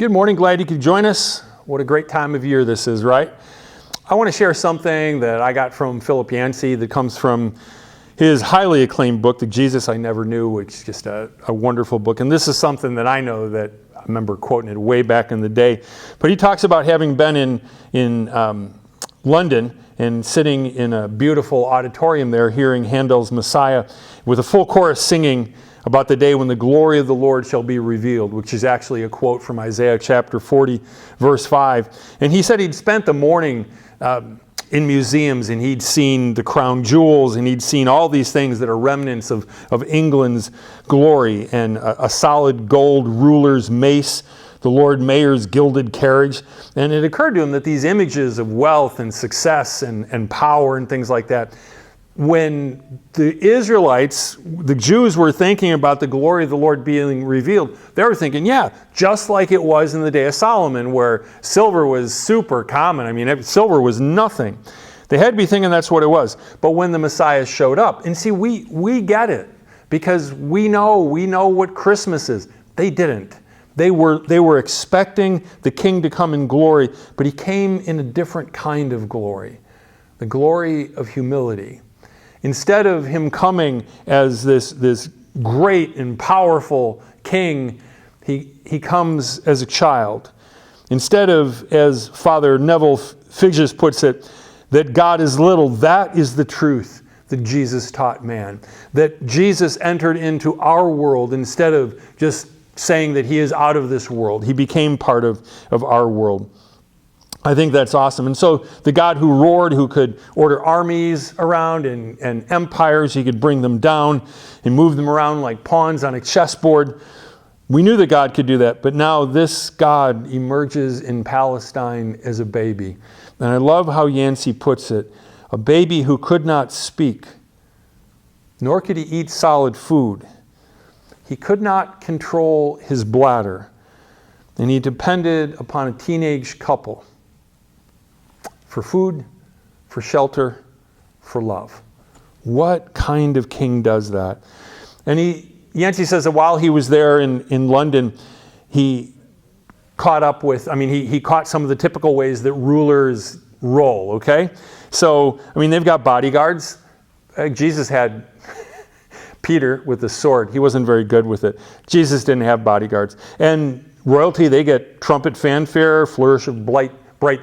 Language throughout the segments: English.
Good morning. Glad you could join us. What a great time of year this is, right? I want to share something that I got from Philip Yancey that comes from his highly acclaimed book, The Jesus I Never Knew, which is just a wonderful book. And this is something that I know that I remember quoting it way back in the day. But he talks about having been in London and sitting in a beautiful auditorium there, hearing Handel's Messiah with a full chorus singing about the day when the glory of the Lord shall be revealed, which is actually a quote from Isaiah chapter 40, verse 5. And he said he'd spent the morning in museums, and he'd seen the crown jewels, and he'd seen all these things that are remnants of England's glory, and a solid gold ruler's mace, the Lord Mayor's gilded carriage. And it occurred to him that these images of wealth and success and power and things like that, when the Israelites, the Jews, were thinking about the glory of the Lord being revealed, they were thinking, yeah, just like it was in the day of Solomon, where silver was super common. I mean, silver was nothing. They had to be thinking that's what it was. But when the Messiah showed up, and see, we get it, because we know what Christmas is. They didn't. They were expecting the King to come in glory, but he came in a different kind of glory, the glory of humility. Instead of him coming as this great and powerful king, he comes as a child. Instead of, as Father Neville Figes puts it, that God is little, that is the truth that Jesus taught man. That Jesus entered into our world instead of just saying that he is out of this world. He became part of our world. I think that's awesome. And so the God who roared, who could order armies around and empires, he could bring them down and move them around like pawns on a chessboard. We knew that God could do that, but now this God emerges in Palestine as a baby. And I love how Yancey puts it, a baby who could not speak, nor could he eat solid food. He could not control his bladder, and he depended upon a teenage couple for food, for shelter, for love. What kind of king does that? And Yancey says that while he was there in London, he caught up with, he caught some of the typical ways that rulers roll, okay? So, they've got bodyguards. Jesus had Peter with the sword. He wasn't very good with it. Jesus didn't have bodyguards. And royalty, they get trumpet fanfare, flourish of bright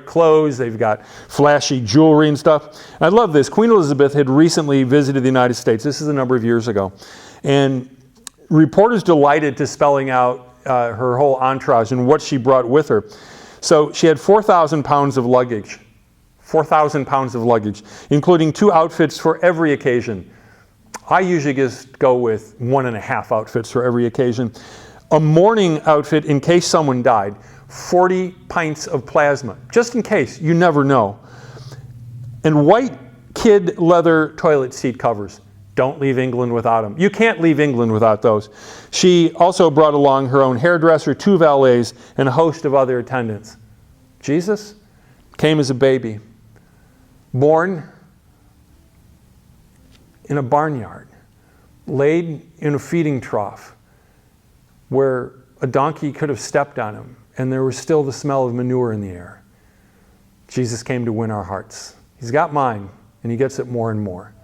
clothes. They've got flashy jewelry and stuff. And I love this. Queen Elizabeth had recently visited the United States. This is a number of years ago. And reporters delighted to spelling out her whole entourage and what she brought with her. So she had 4,000 pounds of luggage. 4,000 pounds of luggage, including 2 outfits for every occasion. I usually just go with 1.5 outfits for every occasion. A mourning outfit in case someone died. 40 pints of plasma, just in case, you never know. And white kid leather toilet seat covers. Don't leave England without them. You can't leave England without those. She also brought along her own hairdresser, 2 valets, and a host of other attendants. Jesus came as a baby, born in a barnyard, laid in a feeding trough where a donkey could have stepped on him, and there was still the smell of manure in the air. Jesus came to win our hearts. He's got mine, and he gets it more and more.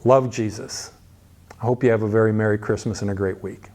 Love Jesus. I hope you have a very Merry Christmas and a great week.